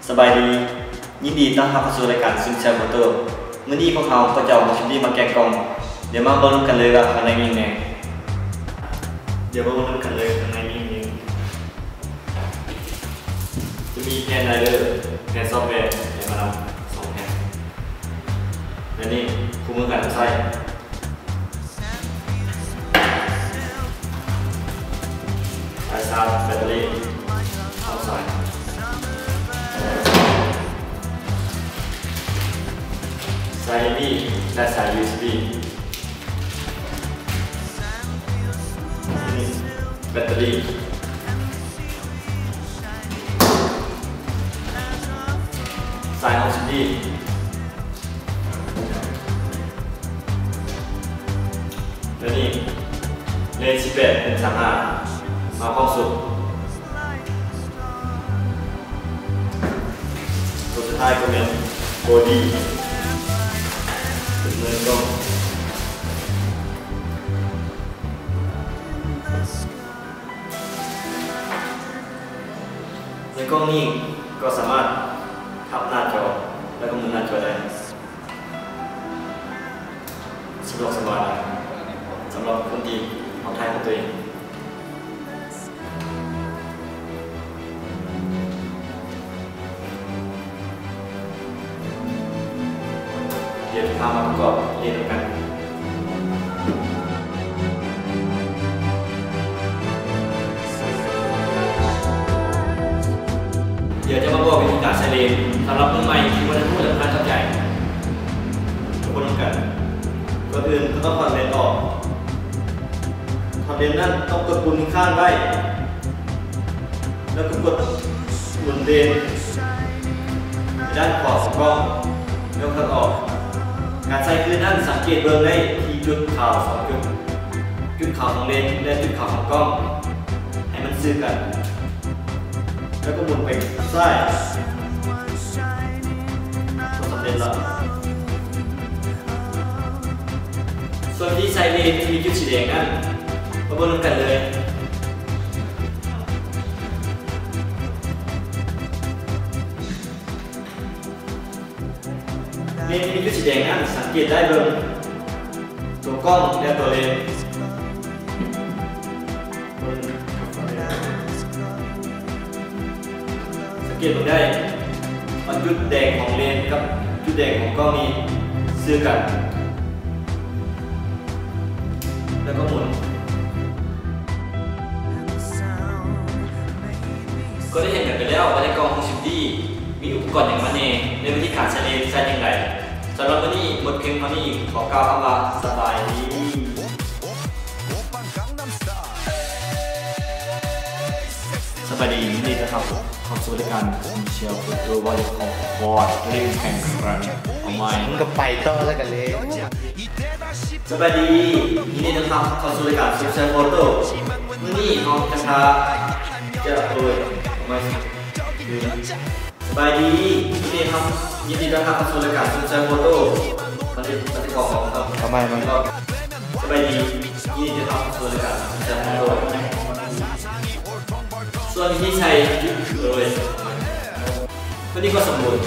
สบายดียินดีต้อนรับเข้าสู่รายการซึมเซลโฟโต้มื้อนี้พวกเราก็จะเอาชุดนี้มาแกะกล่องเดี๋ยวมาเบิ่งกันเลยว่าข้างในมีแหน่เดี๋ยวมาเบิ่งกันเลยข้างในมีจะมีแผ่นไรเดอร์แผ่นซอฟต์แวร์เดี๋ยวมานำ2แผ่นและนี่คู่มือการใช้สายชาร์จแบตเตอรี่เอาสายสาย USB และสาย USB นี่แบตเตอรี่สาย USB และนี่เลนส์18เป็น35มาพร้อมสุดตัวสุดท้ายก็เป็นบอดี้เป็นเนื้อกล้องในกล้องนี้ก็สามารถทับหน้าจอแล้วก็หมุนหน้าจอได้สะดวกสบายสำหรับคนที่เอาถ่ายของตัวเองเดี๋ยวพามาประกอบเรียนกันเดี๋ยวจะมาบอกวิธีการใช้เลนส์สำหรับมือใหม่ที่ไม่ได้พูดถึงการจับใหญ่ทุกคนต้องการก่อนอื่นก็ต้องถอดเลนส์ออกถอดเลนส์นั้นต้องกดปุ่มที่ข้างไว้แล้วก็กดหมุนเลนส์ด้านขวาของกล้องแล้วก็ออกการใช้คือนั่นสังเกตเบิ่งได้ที่จุดขาว2จุดขาวของเลนส์และจุดขาวของกล้องให้มันซื้อกันแล้วก็หมุนไปซ้ายก็สำเร็จแล้วส่วนที่ใช้เลนส์ที่มีจุดสีแดงนั่นมาเบิ่งกันเลยเลนส์ที่มีจุดสีแดงนั้นสังเกตได้เบิ่งตัวกล้องและตัวเลนส์สังเกตดูได้ว่าจุดแดงของเลนส์กับจุดแดงของกล้องนี้ซื้อกันแล้วก็หมุนก็ได้เห็นกันไปแล้วว่าในกล้องของชิปดี้มีอุปกรณ์อย่างมันเองในวิธีการใช้เลนส์ใช้อย่างไรสำหรับวันนี้หมดเพียงเท่านี้ขอกล่าวคำว่าสบายดีสบายดีนี่นะครับขอบคุณในการเชียร์ตัววอลเลย์บอลเล่นแข่งขันเอาไม้มันก็ไปต่อแล้วกันเลยสบายดีนี่นะครับขอบคุณในการเชียร์โฟโต้นี่น้องจะมาสบายดีนี่ครับยินดีต้อนรับเข้าสู่รายการซึมเซลโฟโต้ปฏิกรของครับทำไมมันก็สบายดียินดีต้อนรับเข้าสู่รายการซึมเซลโฟโต้ส่วนที่ใช้เลยวันนี้ก็สมบูรณ์